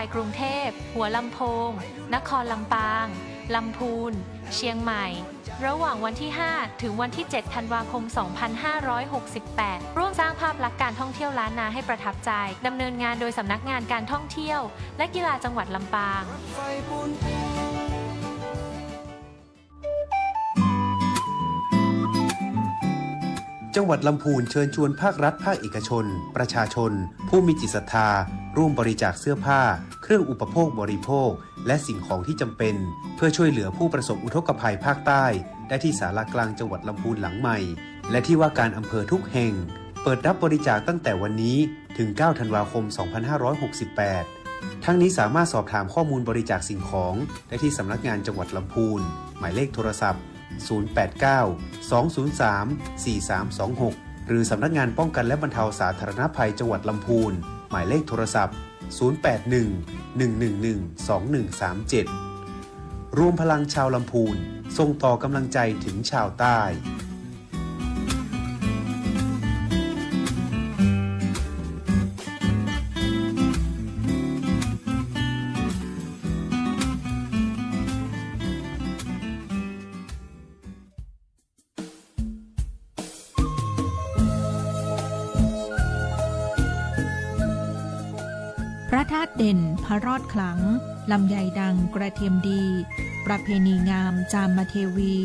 ายกรุงเทพหัวลำโพงนครลำปางลำพูนเชียงใหม่ระหว่างวันที่ 5 ถึงวันที่ 7 ธันวาคม 2568 ร่วมสร้างภาพลักษณ์การท่องเที่ยวล้านนาให้ประทับใจดำเนินงานโดยสำนักงานการท่องเที่ยวและกีฬาจังหวัดลำปางจังหวัดลำพูนเชิญชวนภาครัฐภาคเอกชนประชาชนผู้มีจิตศรัทธาร่วมบริจาคเสื้อผ้าเครื่องอุปโภคบริโภคและสิ่งของที่จำเป็นเพื่อช่วยเหลือผู้ประสบอุทกภัยภาคใต้ได้ที่ศาลากลางจังหวัดลำพูนหลังใหม่และที่ว่าการอำเภอทุกแห่งเปิดรับบริจาคตั้งแต่วันนี้ถึง 9 ธันวาคม 2568 ทั้งนี้สามารถสอบถามข้อมูลบริจาคสิ่งของได้ที่สำนักงานจังหวัดลำพูนหมายเลขโทรศัพท์089-203-4326 หรือสำนักงานป้องกันและบรรเทาสาธารณภัยจังหวัดลำพูนหมายเลขโทรศัพท์081-111-2137 รวมพลังชาวลำพูนส่งต่อกำลังใจถึงชาวใต้พระธาตุเด่นพระรอดขลังลำไยดังกระเทียมดีประเพณีงามจามเทวี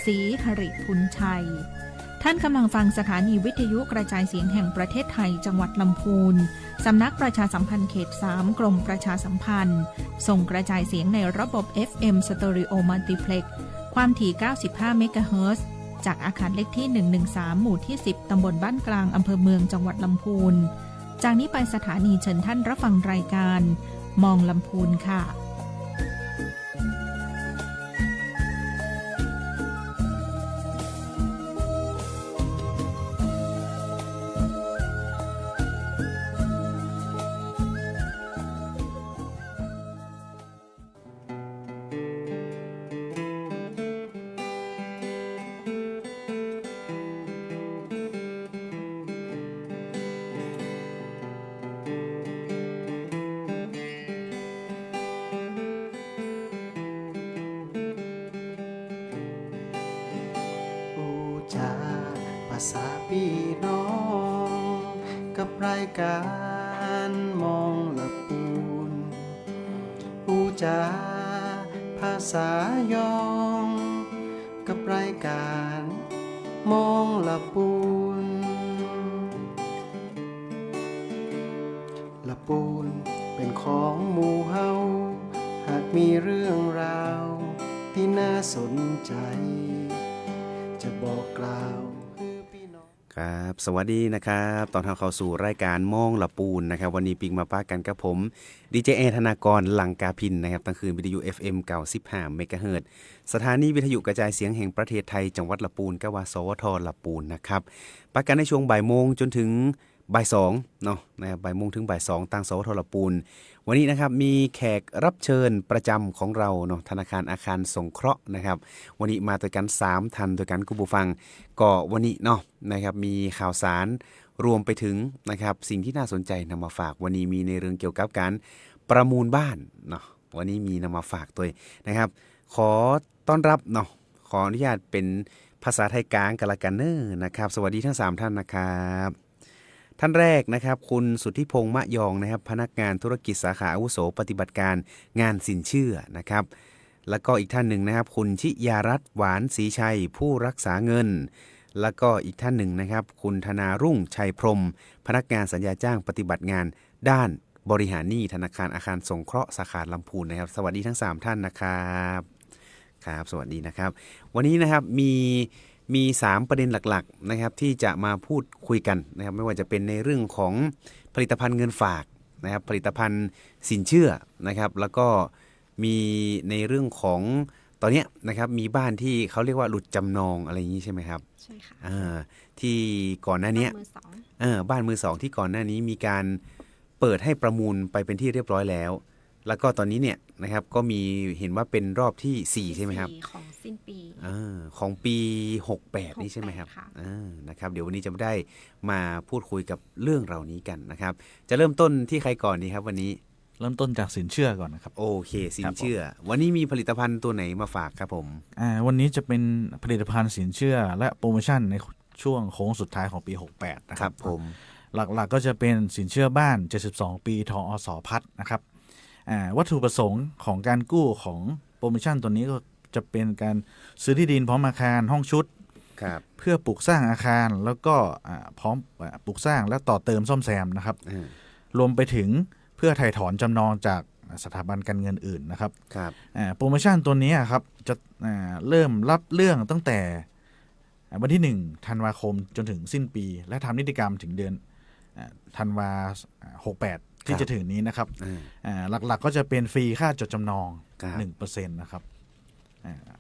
ศรีหริพุนชัยท่านกำลังฟังสถานีวิทยุกระจายเสียงแห่งประเทศไทยจังหวัดลำพูนสำนักประชาสัมพันธ์เขต 3 กรมประชาสัมพันธ์ส่งกระจายเสียงในระบบ FM Stereo Multiplex ความถี่ 95 เมกะเฮิรตซ์จากอาคารเลขที่ 113 หมู่ที่ 10 ตำบลบ้านกลางอำเภอเมืองจังหวัดลำพูนจากนี้ไปสถานีเชิญท่านรับฟังรายการมองลำพูนค่ะภาษาพี่น้องกับรายการมองละปูนอูจาภาษายองกับรายการมองละปูนละปูนเป็นของหมู่เฮาหากมีเรื่องราวที่น่าสนใจจะบอกกล่าวครับสวัสดีนะครับตอนเข้าสู่รายการมองละปูนนะครับวันนี้ปิงมาป้ากันกับผมดีเจธนากรลังกาพินนะครับตั้งคืนวิทยุ FM 95 เมกะเฮิรตซ์สถานีวิทยุกระจายเสียงแห่งประเทศไทยจังหวัดละปูนกวาสวทละปูนนะครับป้ากันในช่วงบ่ายโมงจนถึงบ่าย2เนาะนะครับบ่ายโมงถึงบ่าย2ทางสวทละปูนวันนี้นะครับมีแขกรับเชิญประจำของเราเนาะธนาคารอาคารสงเคราะห์นะครับวันนี้มาด้วยกัน3ท่านด้วยกันคุณผู้ฟังก็วันนี้เนาะนะครับมีข่าวสารรวมไปถึงนะครับสิ่งที่น่าสนใจนำมาฝากวันนี้มีในเรื่องเกี่ยวกับการประมูลบ้านเนาะวันนี้มีนำมาฝากตัวนะครับขอต้อนรับเนาะขออนุญาตเป็นภาษาไทยกลางกันละกันเนอะนะครับสวัสดีทั้ง3ท่านนะครับท่านแรกนะครับคุณสุทธิพงษ์มะยองนะครับพนักงานธุรกิจสาขาอาวุโสปฏิบัติการงานสินเชื่อนะครับแล้วก็อีกท่านหนึ่งนะครับคุณชิยารัตน์หวานศรีชัยผู้รักษาเงินแล้วก็อีกท่านหนึ่งนะครับคุณธนารุ่งชัยพรหมพนักงานสัญญาจ้างปฏิบัติงานด้านบริหารหนี้ธนาคารอาคารสงเคราะห์สาขาลำพูนนะครับสวัสดีทั้ง3ท่านนะครับครับสวัสดีนะครับวันนี้นะครับมี3ประเด็นหลักๆนะครับที่จะมาพูดคุยกันนะครับไม่ว่าจะเป็นในเรื่องของผลิตภัณฑ์เงินฝากนะครับผลิตภัณฑ์สินเชื่อนะครับแล้วก็มีในเรื่องของตอนนี้นะครับมีบ้านที่เขาเรียกว่าหลุดจำนองอะไรอย่างนี้ใช่ไหมครับใช่ค่ะที่ก่อนหน้านี้บ้านมือสองที่ก่อนหน้านี้มีการเปิดให้ประมูลไปเป็นที่เรียบร้อยแล้วแล้วก็ตอนนี้เนี่ยนะครับก็มีเห็นว่าเป็นรอบที่4ใช่ไหมครับของสิ้นปีของปี68นี่ใช่ไหมครับนะครับเดี๋ยววันนี้จะได้มาพูดคุยกับเรื่องเหล่านี้กันนะครับจะเริ่มต้นที่ใครก่อนดีครับวันนี้ เริ่มต้นจากสินเชื่อก่อนนะครับ โอเคสินเชื่อ วันนี้มีผลิตภัณฑ์ตัวไหนมาฝากครับผม วันนี้จะเป็นผลิตภัณฑ์สินเชื่อและโปรโมชั่นในช่วงโค้งสุดท้ายของปี 68 นะค ครั รั บบ ผม หลักๆก็จะเป็นสินเชื่อบ้าน 72 ปีทอสพัฒน์นะครับวัตถุประสงค์ของการกู้ของโปรโมชั่นตัวนี้ก็จะเป็นการซื้อที่ดินพร้อมอาคารห้องชุด ครับ เพื่อปลูกสร้างอาคารแล้วก็พร้อมปลูกสร้างและต่อเติมซ่อมแซมนะครับ รวมไปถึงเพื่อไถ่ถอนจำนองจากสถาบันการเงินอื่นนะครับ ครับ โปรโมชั่นตัวนี้ครับจะเริ่มรับเรื่องตั้งแต่วันที่1ธันวาคมจนถึงสิ้นปี และทำนิติกรรมถึงเดือนธันวา68 ที่จะถึงนี้นะครับหลักๆก็จะเป็นฟรีค่าจดจำนอง 1% นะครับ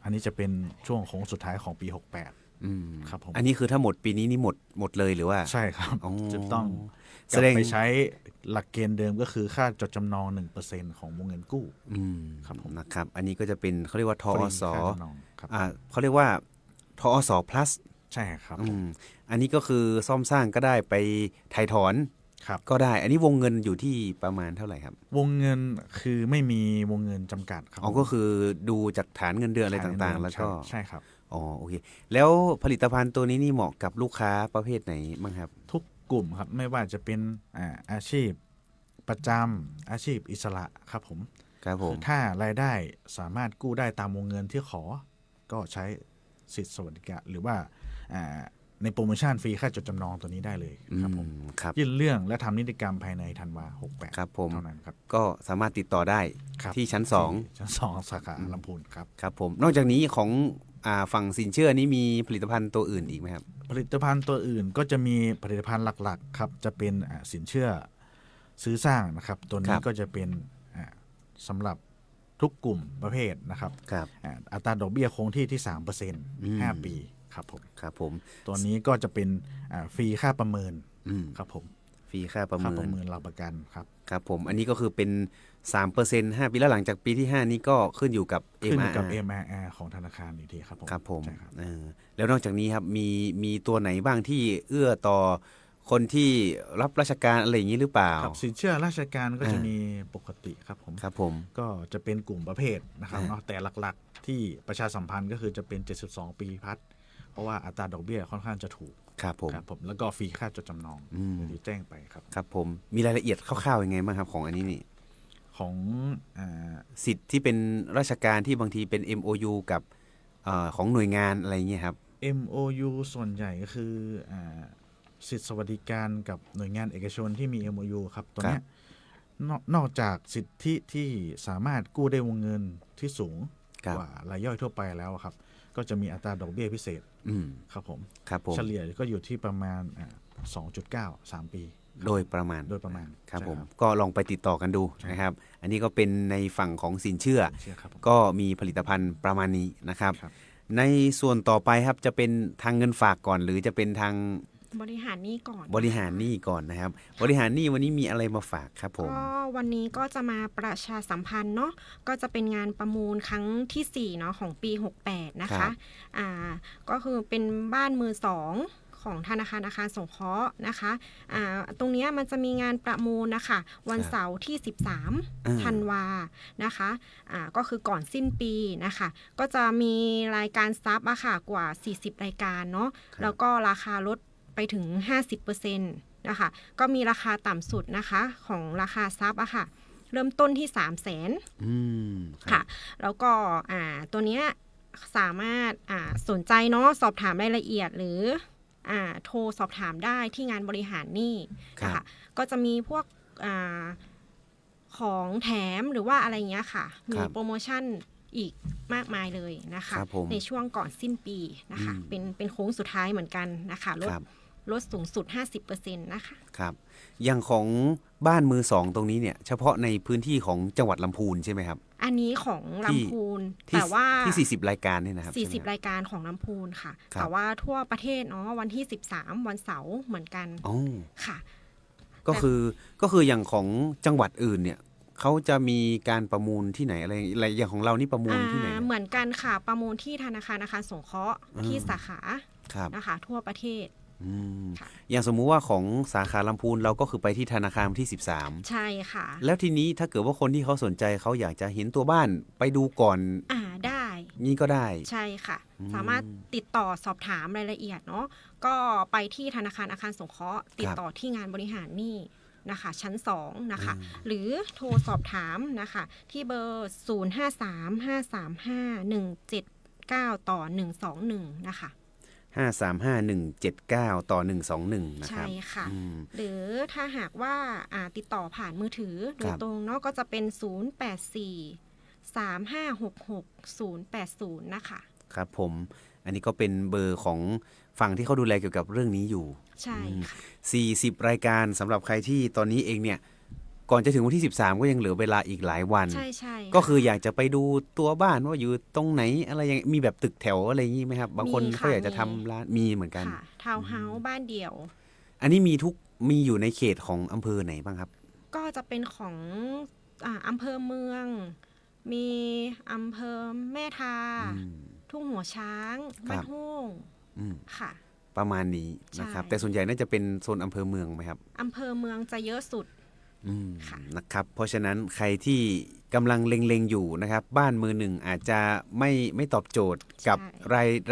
อันนี้จะเป็นช่วงโค้งสุดท้ายของปี 68ครับผม อันนี้คือถ้าหมดปีนี้นี่หมดเลยหรือว่าใช่ครับจะต้องก แส ลับ ดง ไปใช้หลักเกณฑ์เดิมก็คือค่าจดจำนอง 1% ของวงเงินกู้ครับผม นะครับอันนี้ก็จะเป็นเขาเรียกว่าทอ ฟรี ส ค่าจำนองครับ เขาเรียกว่าทอส plus ใช่ครับ อันนี้ก็คือซ่อมสร้างก็ได้ไปไถ่ถอน ครับ ก็ได้ อันนี้วงเงินอยู่ที่ประมาณเท่าไหร่ครับ วงเงินคือไม่มีวงเงินจำกัดครับ อ๋อก็คือดูจากฐานเงินเดือนอะไรต่างๆ แล้วก็ ใช่ครับ อ๋อโอเคแล้วผลิตภัณฑ์ตัวนี้นี่เหมาะกับลูกค้าประเภทไหนบ้างครับ ทุกกลุ่มครับไม่ว่าจะเป็นอาชีพประจำอาชีพอิสระครับผม ครับผม ถ้ารายได้สามารถกู้ได้ตามวงเงินที่ขอก็ใช้สิทธิสวัสดิการหรือว่าในโปรโมชั่นฟรีค่าจดจำนองตัวนี้ได้เลยครับผม ครับ ยื่นเรื่องและทำนิติกรรมภายในธันวา68 ครับผม เท่านั้นครับ ก็สามารถติดต่อได้ ครับ ที่ชั้น ชั้น2สาขาลำพูนครับ 2ครับผมนอกจากนี้ของฝั่งสินเชื่อนี้มีผลิตภัณฑ์ตัวอื่นอีกไหมครับ ผลิตภัณฑ์ตัวอื่นก็จะมีผลิตภัณฑ์หลักๆครับจะเป็นสินเชื่อซื้อสร้างนะครับตัว ค นี้ รับ ก็จะเป็นสำหรับทุกกลุ่มประเภทนะครับ ครับ อัตราดอกเบี้ยคงที่ที่ 3% 5 ปีครับผม ครับผม ตัวนี้ก็จะเป็นฟรีค่าประเมิน ครับผม ฟรีค่าประ ค่า เมิ ประ น เมินหลักประกันครับ ครับผมอันนี้ก็คือเป็น 3% 5 ปีแล้วหลังจากปีที่ 5 นี้ก็ขึ้นอยู่กับ ขึ้นอยู่กับ MRR MRR ของธนาคารอีกทีครับผม ครับผม ใช่ครับ แล้วนอกจากนี้ครับมีตัวไหนบ้างที่เอื้อต่อคนที่รับราชการอะไรอย่างนี้หรือเปล่า ครับสินเชื่อราชการก็จะมีปกติครับผม ครับผม ก็จะเป็นกลุ่มประเภทนะครับเนาะแต่หลักๆ ที่ประชาสัมพันธ์ก็คือจะเป็น 72 ปีพัดเพราะว่าอัตราดอกเบี้ยค่อนข้างจะถูก ครับผม ครับผมแล้วก็ฟรีค่าจดจำนองที่แจ้งไปครับ ครับผมมีรายละเอียดคร่าวๆยังไงบ้างครับของอันนี้นี่ ของสิทธิ์ที่เป็นราชการที่บางทีเป็น MOU กับของหน่วยงานอะไรเงี้ยครับ MOU ส่วนใหญ่ก็คือสิทธิสวัสดิการกับหน่วยงานเอกชนที่มี MOU ครับตัวเนี้ยนอกจากสิทธิที่สามารถกู้ได้วงเงินที่สูงกว่ารายย่อยทั่วไปแล้วครับ ก็จะมีอัตราดอกเบี้ยพิเศษครับผม ครับผม เฉลี่ยก็อยู่ที่ประมาณ 2.9 3 ปี โดยประมาณ ครับ ใช่ ผมก็ลองไปติดต่อกันดูนะครับ อันนี้ก็เป็นในฝั่งของสินเชื่อ เชื่อครับผม ก็มีผลิตภัณฑ์ประมาณนี้นะครับ ครับ ในส่วนต่อไปครับจะเป็นทางเงินฝากก่อน หรือจะเป็นทาง บริหารหนี้ก่อน บริหารหนี้ก่อนนะครับ บริหารหนี้วันนี้มีอะไรมาฝากครับผม ก็วันนี้ก็จะมาประชาสัมพันธ์เนาะก็จะเป็นงานประมูลครั้งที่4เนาะของปี 68 นะ ครั คะ บ ก็คือเป็นบ้านมือสองของธนาคารอาคารสงเคราะห์นะคะตรงเนี้ยมันจะมีงานประมูลนะคะวันเสาร์ที่ 13 ธันวานะคะก็คือก่อนสิ้นปีนะคะก็จะมีรายการซับอะค่ะกว่า 40 รายการเนาะแล้วก็ราคาลดไปถึง 50% นะคะก็มีราคาต่ำสุดนะคะของราคาซับอะค่ะเริ่มต้นที่ 300,000 ค่ะแล้วก็ตัวเนี้ยสามารถสนใจเนาะสอบถามรายละเอียดหรือโทรสอบถามได้ที่งานบริหารหนี้นะคะก็จะมีพวกของแถมหรือว่าอะไรเงี้ยค่ะมีโปรโมชั่นอีกมากมายเลยนะคะในช่วงก่อนสิ้นปีนะคะเป็นโค้งสุดท้ายเหมือนกันนะคะลดสูงสุด 50% นะคะครับอย่างของบ้านมือสองตรงนี้เนี่ยเฉพาะในพื้นที่ของจังหวัดลำพูนใช่ไหมครับ อันนี้ของลำพูน ที่ แต่ว่า ที่40รายการเนี่ยนะครับ40 รายการของลำพูนค่ะ ครับ แต่ว่าทั่วประเทศเนาะวันที่ 13 วันเสาร์เหมือนกัน อ๋อ ค่ะ ก็คืออย่างของจังหวัดอื่นเนี่ยเขาจะมีการประมูลที่ไหนอะไรอย่างของเรานี่ประมูลที่ไหนนะ เหมือนกันค่ะประมูลที่ธนาคารอาคารสงเคราะห์ที่สาขา ครับ นะคะทั่วประเทศ ค่ะ อย่างสมมุติว่าของสาขาลำพูนเราก็คือไปที่ธนาคารวันที่13ใช่ค่ะ แล้วทีนี้ถ้าเกิดว่าคนที่เขาสนใจเขาอยากจะเห็นตัวบ้านไปดูก่อน ได้ นี่ก็ได้ ใช่ค่ะ สามารถติดต่อสอบถามรายละเอียดเนาะก็ไปที่ธนาคารอาคารสงเคราะห์ติดต่อที่งานบริหารหนี้นะคะชั้น2นะคะหรือโทรสอบถามนะคะที่เบอร์ 053-535-179 ต่อ 121 นะคะ535-179 ต่อ 121นะค ใช่ รับ ค่ะ หรือถ้าหากว่าติดต่อผ่านมือถือโดยตรงเนาะก็จะเป็น 084-3566-080 นะคะครับผมอันนี้ก็เป็นเบอร์ของฝั่งที่เขาดูแลเกี่ยวกับเรื่องนี้อยู่ ใช่ค่ะ40 รายการสำหรับใครที่ตอนนี้เองเนี่ยก่อนจะถึงวันที่13ก็ยังเหลือเวลาอีกหลายวัน ใช่ใช่ ก็คืออยากจะไปดูตัวบ้านว่าอยู่ตรงไหนอะไรยังมีแบบตึกแถวอะไรอย่างนี้ไหมครับบางคนเขาอยากจะทำร้านมีเหมือนกันค่ะทาวน์เฮาส์บ้านเดี่ยว อันนี้มีอยู่ในเขตของอำเภอไหนบ้างครับก็จะเป็นของอำเภอเมืองมีอำเภอแม่ทาทุ่งหัวช้างบ้านห้งค่ะประมาณนี้นะครับแต่ส่วนใหญ่น่าจะเป็นโซนอำเภอเมืองไหมครับอำเภอเมืองจะเยอะสุดนะครับเพราะฉะนั้นใครที่กำลังเล็งๆอยู่นะครับบ้านมือหนึ่งอาจจะไม่ตอบโจทย์กับ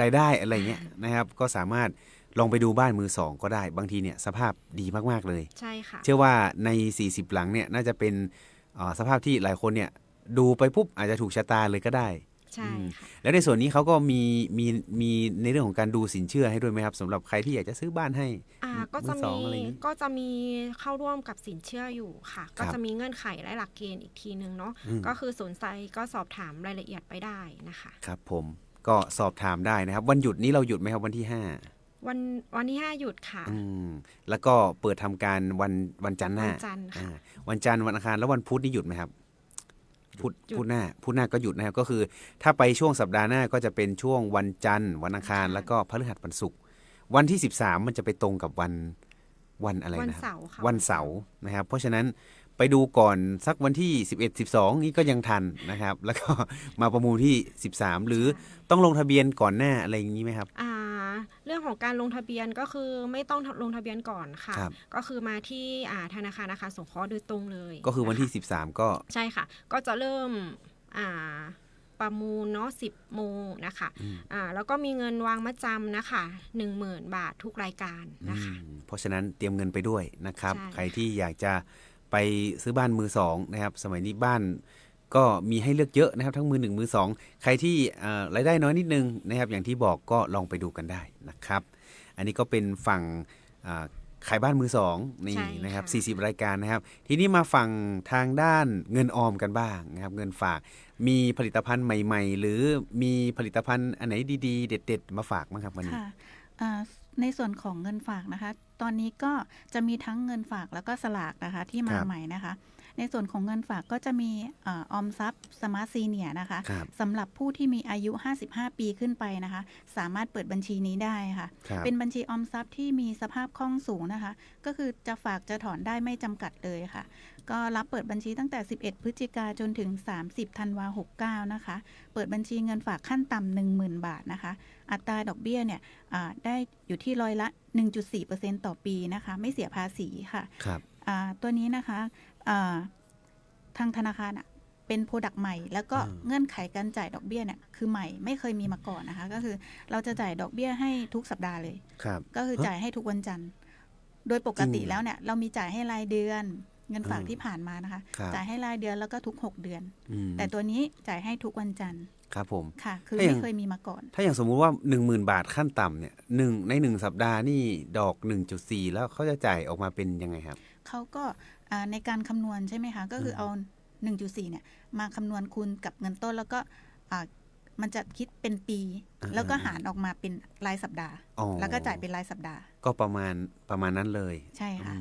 รายได้อะไรเงี้ยนะครับก็สามารถลองไปดูบ้านมือสองก็ได้บางทีเนี่ยสภาพดีมากๆเลยใช่ค่ะเชื่อว่าใน40หลังเนี่ยน่าจะเป็นสภาพที่หลายคนเนี่ยดูไปปุ๊บอาจจะถูกชะตาเลยก็ได้ใช่ค่ะแล้วในส่วนนี้เขาก็มีในเรื่องของการดูสินเชื่อให้ด้วยไหมครับสำหรับใครที่อยากจะซื้อบ้านให้ก็จะมีเข้าร่วมกับสินเชื่ออยู่ค่ะก็จะมีเงื่อนไขและหลักเกณฑ์อีกทีนึงเนาะก็คือสนใจก็สอบถามรายละเอียดไปได้นะคะครับผมก็สอบถามได้นะครับวันหยุดนี้เราหยุดไหมครับวันที่5วันที่5หยุดค่ะแล้วก็เปิดทำการวันจันทร์หน้าวันจันทร์ค่ะวันจันทร์วันอังคารแล้ววันพุธนี่หยุดไหมครับพุธหน้าก็หยุดนะครับก็คือถ้าไปช่วงสัปดาห์หน้าก็จะเป็นช่วงวันจันทร์วันอังคารแล้วก็พฤหัสวันศุกร์วันที่13มันจะไปตรงกับวันอะไรนะครับวันเสาร์นะครับเพราะฉะนั้นไปดูก่อนสักวันที่11-12นี่ก็ยังทันนะครับแล้วก็มาประมูลที่13หรือต้องลงทะเบียนก่อนหน้าอะไรอย่างนี้ไหมครับเรื่องของการลงทะเบียนก็คือไม่ต้องลงทะเบียนก่อนค่ะก็คือมาที่ธนาคารอาคารสงเคราะห์โดยตรงเลยก็คือวันที่13ก็ใช่ค่ะก็จะเริ่มประมูลเนาะ10 โมงนะคะแล้วก็มีเงินวางมัดจำนะคะ 10,000 บาททุกรายการนะคะเพราะฉะนั้นเตรียมเงินไปด้วยนะครับใครที่อยากจะไปซื้อบ้านมือสองนะครับสมัยนี้บ้านก็มีให้เลือกเยอะนะครับทั้งมือ1มือ2ใครที่รายได้น้อยนิดนึงนะครับอย่างที่บอกก็ลองไปดูกันได้นะครับอันนี้ก็เป็นฝั่งขายบ้านมือสองนี่นะครับ40รายการนะครับทีนี้มาฝั่งทางด้านเงินออมกันบ้างนะครับเงินฝากมีผลิตภัณฑ์ใหม่ๆหรือมีผลิตภัณฑ์อันไหนดีๆเด็ดๆมาฝากมั้งครับวันนี้ในส่วนของเงินฝากนะคะตอนนี้ก็จะมีทั้งเงินฝากแล้วก็สลากนะคะที่มาใหม่นะคะในส่วนของเงินฝากก็จะมีออมทรัพย์สมาร์ทซีเนียนะคะสำหรับผู้ที่มีอายุ55ปีขึ้นไปนะคะสามารถเปิดบัญชีนี้ได้ค่ะเป็นบัญชีออมทรัพย์ที่มีสภาพคล่องสูงนะคะก็คือจะฝากจะถอนได้ไม่จำกัดเลยค่ะก็รับเปิดบัญชีตั้งแต่11พฤศจิกายนจนถึง30ธันวาคม69นะคะเปิดบัญชีเงินฝากขั้นต่ำ 10,000 บาทนะคะอัตราดอกเบี้ยเนี่ยได้อยู่ที่ร้อยละ 1.4% ต่อปีนะคะไม่เสียภาษีค่ะตัวนี้นะคะทางธนาคารเป็นโปรดักต์ใหม่แล้วก็เงื่อนไขการจ่ายดอกเบี้ยเนี่ยคือใหม่ไม่เคยมีมาก่อนนะคะก็คือเราจะจ่ายดอกเบี้ยให้ทุกสัปดาห์เลยก็คือจ่ายให้ทุกวันจันทร์โดยปกติแล้วเนี่ยเรามีจ่ายให้รายเดือนเงินฝากที่ผ่านมานะคะจ่ายให้รายเดือนแล้วก็ทุก6เดือนแต่ตัวนี้จ่ายให้ทุกวันจันทร์ครับผมค่ะคือไม่เคยมีมาก่อนถ้าอย่างสมมุติว่า 10,000 บาทขั้นต่ำเนี่ยใน1สัปดาห์นี่ดอก 1.4 แล้วเขาจะจ่ายออกมาเป็นยังไงครับเขาก็ในการคำนวณใช่ไหมคะก็คือเอา 1.4 เนี่ยมาคำนวณคูณกับเงินต้นแล้วก็มันจะคิดเป็นปีแล้วก็หารออกมาเป็นรายสัปดาห์แล้วก็จ่ายเป็นรายสัปดาห์ก็ประมาณนั้นเลยใช่ค่ะ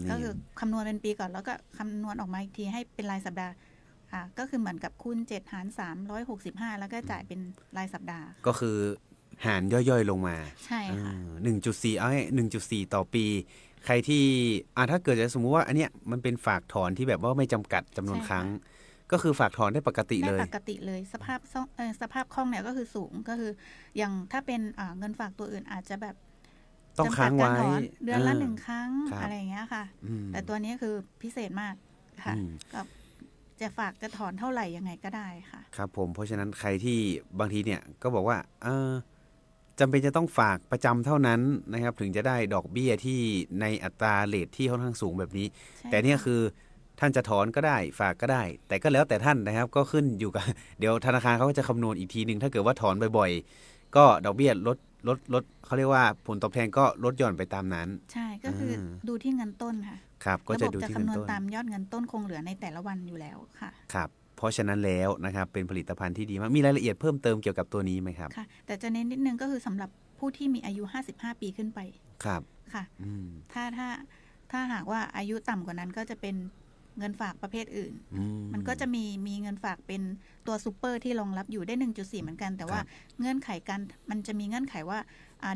ก็คือคำนวณเป็นปีก่อนแล้วก็คำนวณออกมาอีกทีให้เป็นรายสัปดาห์ก็คือเหมือนกับคูณ7หาร365แล้วก็จ่ายเป็นรายสัปดาห์ก็คือหารย่อยๆลงมาใช่ค่ะ 1.4 เอาให้ 1.4 ต่อปีใครที่ถ้าเกิดจะสมมุติว่าอันเนี้ยมันเป็นฝากถอนที่แบบว่าไม่จำกัดจำนวนครั้งก็คือฝากถอนได้ปกติเลยได้ปกติเลยสภาพคล่องเนี่ยก็คือสูงก็คืออย่างถ้าเป็นเงินฝากตัวอื่นอาจจะแบบ ต้องค้างไว้ จำกัดการถอนเดือนละ เออ 1 ครั้ง ครับ อะไรอย่างเงี้ยค่ะ อืม แต่ตัวนี้คือพิเศษมากค่ะ อืม ก็จะฝากจะถอนเท่าไหร่ยังไงก็ได้ค่ะ ครับผมเพราะฉะนั้นใครที่บางทีเนี่ยก็บอกว่าจำเป็นจะต้องฝากประจำเท่านั้นนะครับ ถึงจะได้ดอกเบี้ยที่ในอัตราเรทที่ค่อนข้างสูงแบบนี้ ใช่ แต่เนี่ย ค่ะ คือท่านจะถอนก็ได้ฝากก็ได้ แต่ก็แล้วแต่ท่านนะครับ ก็ขึ้นอยู่กับ เดี๋ยวธนาคารเขาก็จะคำนวณอีกทีหนึ่งถ้าเกิดว่าถอนบ่อยๆ ก็ดอกเบี้ยลดเขาเรียกว่าผลตอบแทนก็ลดหย่อนไปตามนั้น ใช่ก็คืออ ม ดูที่เงินต้นค่ะ ครับก็ ระ จะ บบ ดู จะ ที่ คำ เงิ น น วณ ต้น ตามยอดเงินต้นคงเหลือในแต่ละวันอยู่แล้วค่ะ ครับเพราะฉะนั้นแล้วนะครับเป็นผลิตภัณฑ์ที่ดีมากมีรายละเอียดเพิ่มเติมเกี่ยวกับตัวนี้ไหมครับ ค่ะ แต่จะเน้นนิดนึงก็คือสำหรับผู้ที่มีอายุ 55 ปีขึ้นไป ครับ ค่ะ อืม ถ้าหากว่าอายุต่ำกว่านั้นก็จะเป็นเงินฝากประเภทอื่น อื มันก็จะมีเงินฝากเป็นตัวซูเปอร์ที่รองรับอยู่ได้ 1.4 เหมือนกัน แต่ว่า ครับ เงื่อนไขการมันจะมีเงื่อนไขว่า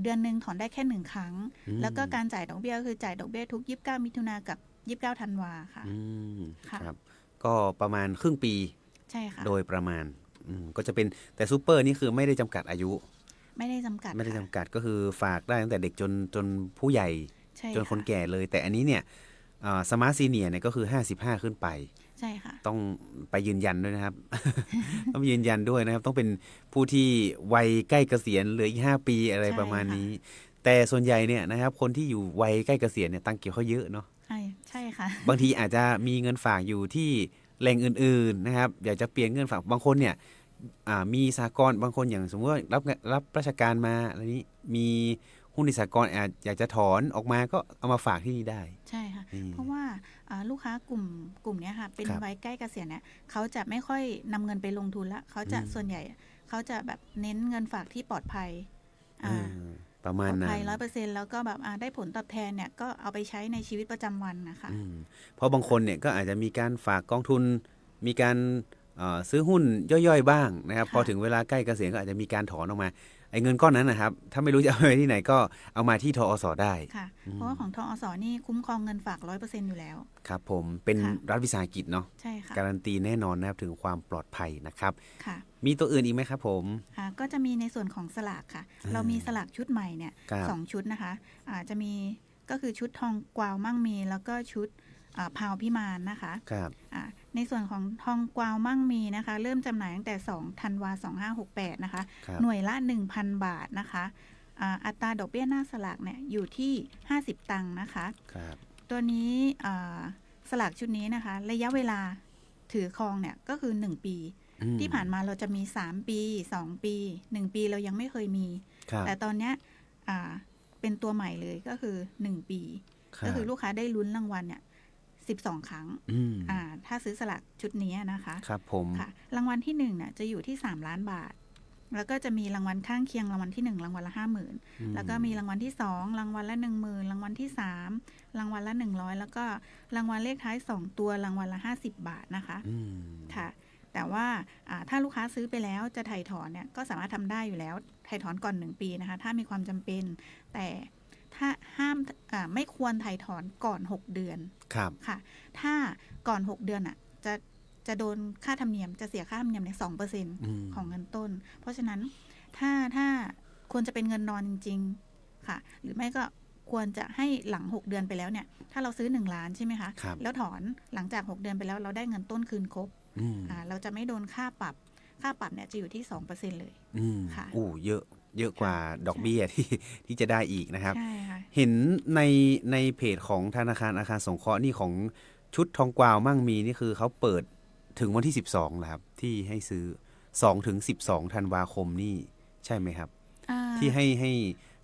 เดือนหนึ่งถอนได้แค่ 1 ครั้ง อืม แล้วก็การจ่ายดอกเบี้ยก็คือจ่ายดอกเบี้ยทุก 29 มิถุนากับ 29 ธันวาค่ะ อืม ค่ะ ครับก็ประมาณครึ่งปี ใช่ค่ะ โดยประมาณก็จะเป็นแต่ซูเปอร์นี่คือไม่ได้จำกัดอายุ ไม่ได้จำกัด ไม่ได้ ค่ะ จำกัดก็คือฝากได้ตั้งแต่เด็กจนผู้ใหญ่ ใช่ จนคน ค่ะ แก่เลย แต่อันนี้เนี่ยสมาร์ทซีเนียเนี่ยก็คือ55ขึ้นไป ใช่ค่ะ ต้องไปยืนยันด้วยนะครับ ต้องยืนยันด้วยนะครับ ต้องเป็นผู้ที่วัยใกล้เกษียณเหลืออีก5 ปีอะไร ใช่ ประมาณ ค่ะ นี้ แต่ส่วนใหญ่เนี่ยนะครับคนที่อยู่วัยใกล้เกษียณเนี่ยตังค์เก็บเขาเยอะเนาะ ใช่ค่ะ บางทีอาจจะมีเงินฝากอยู่ที่แหล่งอื่นๆนะครับอยากจะเปลี่ยนเงินฝากบางคนเนี่ยมีสหกรณ์บางคนอย่างสมมติว่ารับราชการมาอะไรนี้มีหุ้นในสหกรณ์อยากจะถอนออกมาก็เอามาฝากที่นี่ได้ ใช่ค่ะ อืม เพราะว่าลูกค้ากลุ่มเนี้ยค่ะ เป็น ครับ วัยใกล้เกษียณเนี่ยเขาจะไม่ค่อยนำเงินไปลงทุนละเขาจะ อืม ส่วนใหญ่เขาจะแบบเน้นเงินฝากที่ปลอดภัย ประ ป มา ล ณ อด นั้ ภัย น 100%แล้วก็แบบได้ผลตอบแทนเนี่ยก็เอาไปใช้ในชีวิตประจำวันนะคะ เพราะบางคนเนี่ยก็อาจจะมีการฝากกองทุน มีการซื้อหุ้นย่อยๆบ้างนะครับ ค่ะ พอถึงเวลาใกล้เกษียณก็อาจจะมีการถอนออกมาไอ้เงินก้อนนั้นนะครับ ถ้าไม่รู้จะเอาไปที่ไหนก็เอามาที่ทอสได้ ค่ะ เพราะว่าของทอสนี่คุ้มครองเงินฝาก 100% อยู่แล้ว ครับผมเป็น ค่ะ รัฐวิสาหกิจเนาะ ใช่ค่ะ การันตีแน่นอนนะครับถึงความปลอดภัยนะครับ ค่ะ มีตัวอื่นอีกไหมครับผม ก็จะมีในส่วนของสลากค่ะ เรามีสลากชุดใหม่เนี่ย ครับ 2 ชุดนะคะจะมีก็คือชุดทองกวาวมั่งมี แล้วก็ชุดพาวพิมานนะคะ ครับ ในส่วนของทองกวาวมั่งมีนะคะ เริ่มจำหน่ายตั้งแต่2ธันวา2568นะคะ ครับ หน่วยละ 1,000 บาทนะคะอัตราดอกเบี้ยหน้าสลากเนี่ยอยู่ที่50 ตังค์นะคะ ครับ ตัวนี้สลากชุดนี้นะคะ ระยะเวลาถือครองเนี่ยก็คือ 1 ปี ที่ผ่านมาเราจะมี3 ปี 2 ปี 1 ปีเรายังไม่เคยมี ครับ แต่ตอนเนี้ยเป็นตัวใหม่เลยก็คือ 1 ปี รับ ก็คือลูกค้าได้ลุ้นรางวัลเนี่ย12 ครั้ง อืม ถ้าซื้อสลากชุดนี้นะคะ ครับผม ค่ะรางวัลที่1เนี่ยจะอยู่ที่3 ล้านบาท แล้วก็จะมีรางวัลข้างเคียงรางวัลที่1รางวัลละ 50,000 แล้วก็มีรางวัลที่2รางวัลละ 10,000 รางวัลที่3รางวัลละ100แล้วก็รางวัลเลขท้าย2ตัวรางวัลละ50 บาทนะคะ อืม ค่ะ แต่ว่าถ้าลูกค้าซื้อไปแล้วจะไถ่ถอนเนี่ยก็สามารถทำได้อยู่แล้วไถ่ถอนก่อน1 ปีนะคะถ้ามีความจำเป็น แต่ถ้าห้ามไม่ควรไถ่ถอนก่อน 6 เดือน ครับ ค่ะ ถ้าก่อน 6 เดือนจะโดนค่าธรรมเนียมจะเสียค่าธรรมเนียมเนี่ย2%ของเงินต้น เพราะฉะนั้นถ้าควรจะเป็นเงินนอนจริงๆค่ะ หรือไม่ก็ควรจะให้หลัง 6 เดือนไปแล้วเนี่ยถ้าเราซื้อ1 ล้านใช่ไหมคะ ครับ แล้วถอนหลังจาก 6 เดือนไปแล้วเราได้เงินต้นคืนครบ เราจะไม่โดนค่าปรับเนี่ยจะอยู่ที่ 2% เลย ค่ะ เยอะกว่าดอกเบี้ยที่จะได้อีกนะครับ ใช่ค่ะ เห็นในเพจของธนาคารอาคารสงเคราะห์นี่ของชุดทองกวาวมั่งมีนี่คือเขาเปิดถึงวันที่12แล้วครับที่ให้ซื้อ2ถึง12ธันวาคมนี่ใช่ไหมครับ ที่ให้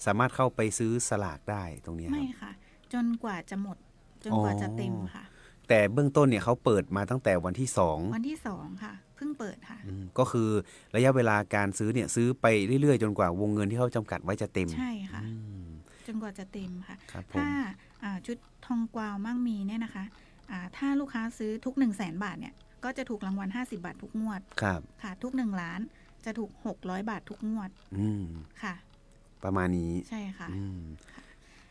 สามารถเข้าไปซื้อสลากได้ตรงนี้ค ไม่ รับ ค่ะ จนกว่าจะหมด จนกว่าจะเต็มค่ะ แต่เบื้องต้นเนี่ยเขาเปิดมาตั้งแต่วันที่วันที่2ค่ะเพิ่งเปิดค่ะ 2ก็คือระยะเวลาการซื้อเนี่ยซื้อไปเรื่อยๆ จนกว่าวงเงินที่เขาจำกัดไว้จะเต็ม ใช่ค่ะ อืม จนกว่าจะเต็มค่ะ ครับผม ถ้าชุดทองกวาวมั่งมีเนี่ยนะคะถ้าลูกค้าซื้อทุก 100,000 บาทเนี่ยก็จะถูกรางวัล50 บาททุกงวด ครับ ค่ะ ทุก1 ล้านจะถูก600 บาททุกงวด อืม ค่ะ ประมาณนี้ ใช่ค่ะ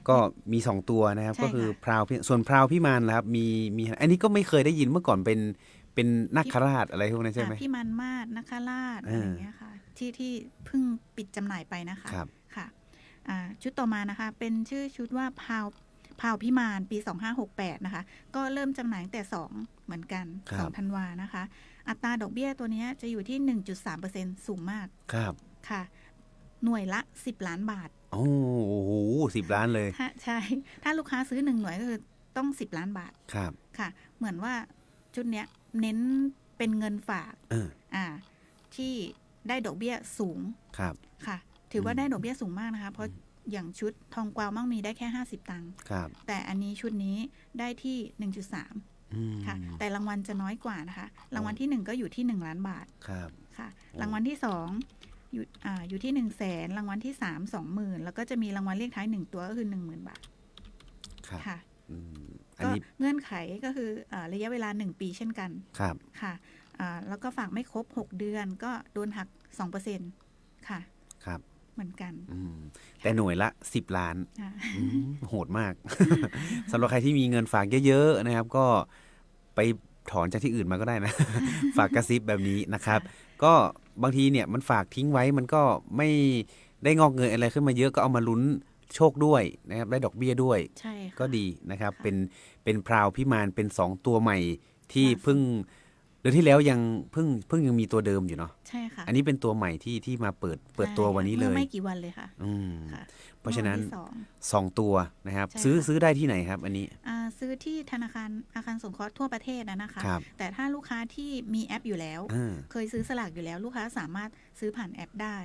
ก็มี2ตัวนะครับ ใช่ ก็คือ ค่ะ พราวส่วนพราวพิมานนะครับมีอันนี้ก็ไม่เคยได้ยินเมื่อก่อนเป็นนาคราชอะไรพวกนั้นใช่ไหม พี่มันมาศนคราชอะไรอย่างเงี้ยค่ะที่เพิ่งปิดจำหน่ายไปนะคะ ครับ ค่ะ ชุดต่อมานะคะเป็นชื่อชุดว่าพาวพิมานปี2568นะคะก็เริ่มจำหน่ายตั้งแต่2เหมือนกัน2ธันวานะคะอัตราดอกเบี้ยตัวนี้จะอยู่ที่ 1.3% สูงมากครับค่ะหน่วยละ10ล้านบาทโอ้โห10ล้านเลยใช่ถ้าลูกค้าซื้อ1หน่วยก็คือต้อง10ล้านบาทครับค่ะเหมือนว่าชุดเนี้ยเน้นเป็นเงินฝากที่ได้ดอกเบี้ยสูงครับค่ะถือว่าได้ดอกเบี้ยสูงมากนะคะเพราะอย่างชุดทองกวาวมั่งมีได้แค่50ตังค์แต่อันนี้ชุดนี้ได้ที่ 1.3 ค่ะแต่รางวัลจะน้อยกว่านะคะรางวัลที่1ก็อยู่ที่1ล้านบาทครับค่ะรางวัลที่2อยู่ที่100,000รางวัลที่3 20,000แล้วก็จะมีรางวัลเลขท้าย1ตัวก็คือ 10,000 บาทค่ะก็เงื่อนไขก็คือระยะเวลา1ปีเช่นกันครับค่ะแล้วก็ฝากไม่ครบ6เดือนก็โดนหัก 2% ค่ะครับเหมือนกันแต่หน่วยละ10ล้านโหดมาก สำหรับใครที่มีเงินฝากเยอะๆนะครับก็ไปถอนจากที่อื่นมาก็ได้นะ ฝากกระซิบแบบนี้นะครับก็บางทีเนี่ยมันฝากทิ้งไว้มันก็ไม่ได้งอกเงยอะไรขึ้นมาเยอะก็เอามาลุ้นโชคด้วยนะครับได้ดอกเบี้ยด้วยก็ดีนะครับเป็นพราวพิมานเป็น2ตัวใหม่ที่เพิ่งเดือนที่แล้วยังเพิ่งยังมีตัวเดิมอยู่เนาะใช่ค่ะอันนี้เป็นตัวใหม่ที่มาเปิดตัววันนี้เลยไม่กี่วันเลยค่ะเพราะฉะนั้น2ตัวนะครับซื้อได้ที่ไหนครับอันนี้ซื้อที่ธนาคารอาคารสงเคราะห์ทั่วประเทศนะคะแต่ถ้าลูกค้าที่มีแอปอยู่แล้วเคยซื้อสลากอยู่แล้วลูกค้าสามารถซื้อผ่านแอปได้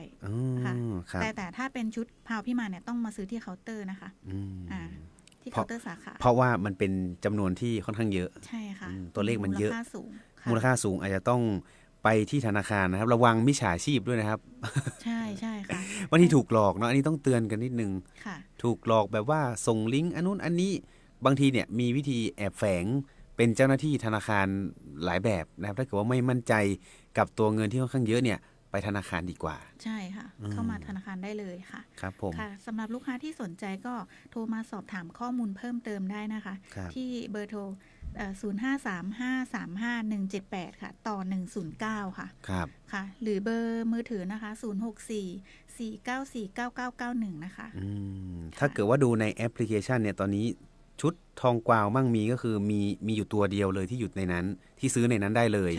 ค่ะแต่ถ้าเป็นชุดพาวพิมานเนี่ยต้องมาซื้อที่เคาน์เตอร์นะคะที่เคาน์เตอร์สาขาเพราะว่ามันเป็นจำนวนที่ค่อนข้างเยอะใช่ค่ะตัวเลขมันเยอะมูลค่าสูงอาจจะต้องไปที่ธนาคารนะครับระวังมิจฉาชีพด้วยนะครับใช่ใช่ค่ะวันที่ถูกหลอกเนาะอันนี้ต้องเตือนกันนิดนึงถูกหลอกแบบว่าส่งลิงก์อันนู้นอันนี้บางทีเนี่ยมีวิธีแอบแฝงเป็นเจ้าหน้าที่ธนาคารหลายแบบนะครับถ้าเกิดว่าไม่มั่นใจกับตัวเงินที่ค่อนข้างเยอะเนี่ยไปธนาคารดีกว่าใช่ค่ะเข้ามาธนาคารได้เลยค่ะครับผมค่ะสำหรับลูกค้าที่สนใจก็โทรมาสอบถามข้อมูลเพิ่มเติมได้นะคะที่เบอร์โทร0535351178ค่ะต่อ109ค่ะครับค่ะหรือเบอร์มือถือนะคะ0644949991นะคะถ้าเกิดว่าดูในแอปพลิเคชันเนี่ยตอนนี้ชุดทองกวาวมั่งมีก็คือมีอยู่ตัวเดียวเลยที่อยู่ในนั้นที่ซื้อในนั้นได้เลย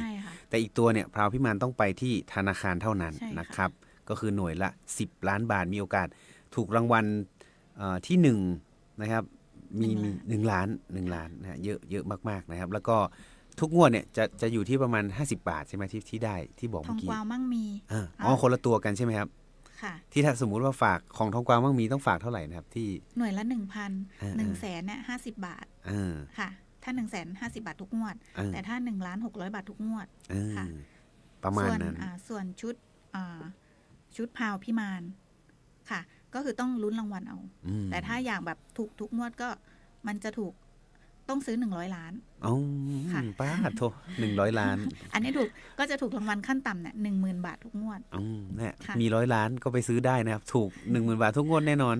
แต่อีกตัวเนี่ยพราวพิมานต้องไปที่ธนาคารเท่านั้นนะครับก็คือหน่วยละ10ล้านบาทมีโอกาสถูกรางวัลที่1นะครับมี1ล้านนะเยอะมากๆนะครับแล้วก็ทุกงวดเนี่ยจะอยู่ที่ประมาณ50บาทใช่ไหมที่ได้ที่บอกเมื่อกี้ทองกวาวมั่งมีคนละตัวกันใช่ไหมครับที่ถ้าสมมุติว่าฝากของทองกวาวมั่งมีต้องฝากเท่าไหร่นะครับที่หน่วยละ 1,000 100,000เนี่ย50บาทค่ะถ้า 150 บาททุกงวดแต่ถ้า1,600,000 บาททุกงวดค่ะประมาณนั้นส่วนชุดพาวพิมานค่ะก็คือต้องลุ้นรางวัลเอาแต่ถ้าอยากแบบถูกทุกงวดก็มันจะถูกต้องซื้อ100ล้านค่ะป้าโท100ล้านอันนี้ถูกก็จะถูกรางวัลขั้นต่ำเนี่ย10,000 บาททุกงวดเนี่ยมี100ล้านก็ไปซื้อได้นะครับถูก 10,000 บาททุกงวดแน่นอน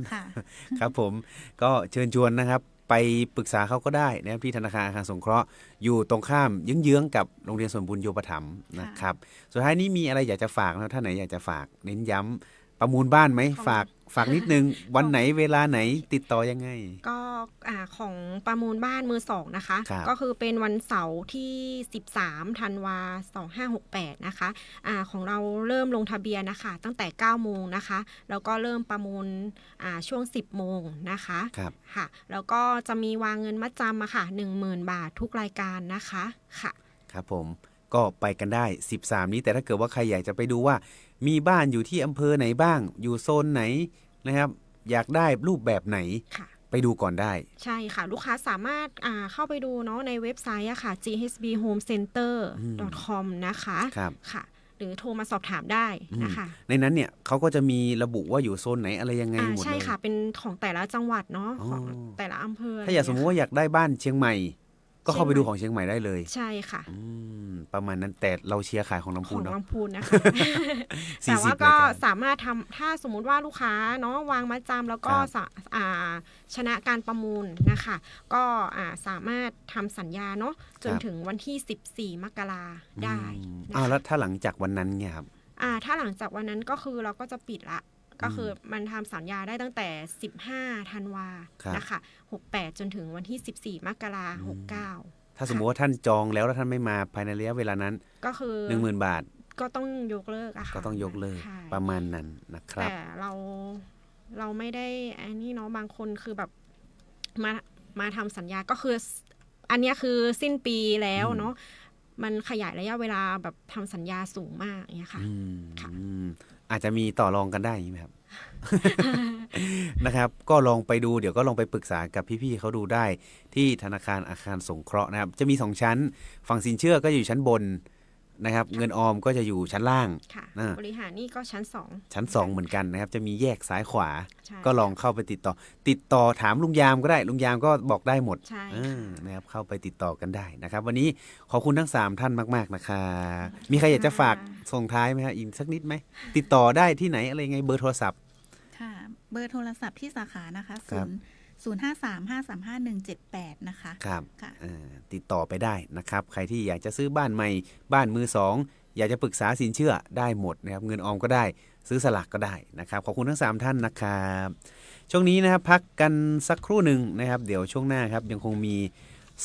ครับผมก็เชิญชวนนะครับไปปรึกษาเขาก็ได้นะครับที่ธนาคารอาคารสงเคราะห์อยู่ตรงข้ามเยื้องๆกับโรงเรียนสวนบุญโยปถัมภ์นะครับสุดท้ายนี้มีอะไรอยากจะฝากนะถ้าไหนอยากจะฝากเน้นย้ำประมูลบ้านไหมฝากนิดนึงวันไหนเวลาไหนติดต่อยังไงก็ของประมูลบ้านมือ2นะคะก็คือเป็นวันเสาร์ที่13ธันวา2568นะคะของเราเริ่มลงทะเบียนนะคะตั้งแต่9โมงนะคะแล้วก็เริ่มประมูลช่วง10โมงนะคะค่ะแล้วก็จะมีวางเงินมัดจำค่ะ 10,000 บาททุกรายการนะคะค่ะครับผมก็ไปกันได้13นี้แต่ถ้าเกิดว่าใครอยากจะไปดูว่ามีบ้านอยู่ที่อำเภอไหนบ้างอยู่โซนไหนนะครับอยากได้รูปแบบไหนไปดูก่อนได้ใช่ค่ะลูกค้าสามารถเข้าไปดูเนาะในเว็บไซต์ค่ะ ghbhomecenter.com นะคะค่ะหรือโทรมาสอบถามได้นะคะในนั้นเนี่ยเขาก็จะมีระบุว่าอยู่โซนไหนอะไรยังไงหมดเลยใช่ค่ะเป็นของแต่ละจังหวัดเนาะของแต่ละอำเภอถ้าอยากสมมติว่าอยากได้บ้านเชียงใหม่ก็เข้าไปดูของเชียงใหม่ได้เลยใช่ค่ะประมาณนั้นแต่เราเชียร์ขายของลำพูนเนาะของลำพูนนะคะ แต่ว่าก็สามารถทำถ้าสมมุติว่าลูกค้าเนาะวางมัดจำแล้วก็ชนะการประมูลนะคะก็สามารถทำสัญญาเนาะจนถึงวันที่14มกราได้แล้วถ้าหลังจากวันนั้นเนี่ยครับถ้าหลังจากวันนั้นก็คือเราก็จะปิดละ ก็คือมันทำสัญญาได้ตั้งแต่15ธันวานะคะ68จนถึงวันที่14มกราคม69ถ้าสมมติว่าท่านจองแล้วท่านไม่มาภายในระยะเวลานั้นก็คือ 10,000 บาทก็ต้องยกเลิกอะค่ะก็ต้องยกเลิกประมาณนั้นนะครับแต่เราไม่ได้อันนี้เนาะบางคนคือแบบมาทำสัญญาก็คืออันนี้คือสิ้นปีแล้วเนาะมันขยายระยะเวลาแบบทำสัญญาสูงมากอย่างเงี้ยค่ะอาจจะมีต่อรองกันได้ไหมครับ นะครับก็ลองไปดูเดี๋ยวก็ลองไปปรึกษากับพี่ๆเขาดูได้ที่ธนาคารอาคารสงเคราะห์นะครับจะมี2ชั้นฝั่งสินเชื่อก็อยู่ชั้นบนนะครับเงินออมก็จะอยู่ชั้นล่างบริหารนี่ก็ชั้น2เหมือนกันนะครับจะมีแยกซ้ายขวาก็ลองเข้าไปติดต่อถามลุงยามก็ได้ลุงยามก็บอกได้หมดนะครับเข้าไปติดต่อกันได้นะครับวันนี้ขอบคุณทั้ง3ท่านมากๆนะครับมีใครอยากจะฝากส่งท้ายไหมครับอีกสักนิดไหมติดต่อได้ที่ไหนอะไรไงเบอร์โทรศัพท์ค่ะเบอร์โทรศัพท์ที่สาขานะคะ053535178นะคะครับติดต่อไปได้นะครับใครที่อยากจะซื้อบ้านใหม่บ้านมือ2อยากจะปรึกษาสินเชื่อได้หมดนะครับเงินออมก็ได้ซื้อสลากก็ได้นะครับขอบคุณทั้ง3ท่านนะครับช่วงนี้นะครับพักกันสักครู่หนึ่งนะครับเดี๋ยวช่วงหน้าครับยังคงมี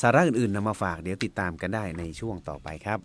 สาระอื่นๆนำมาฝากเดี๋ยวติดตามกันได้ในช่วงต่อไปครับ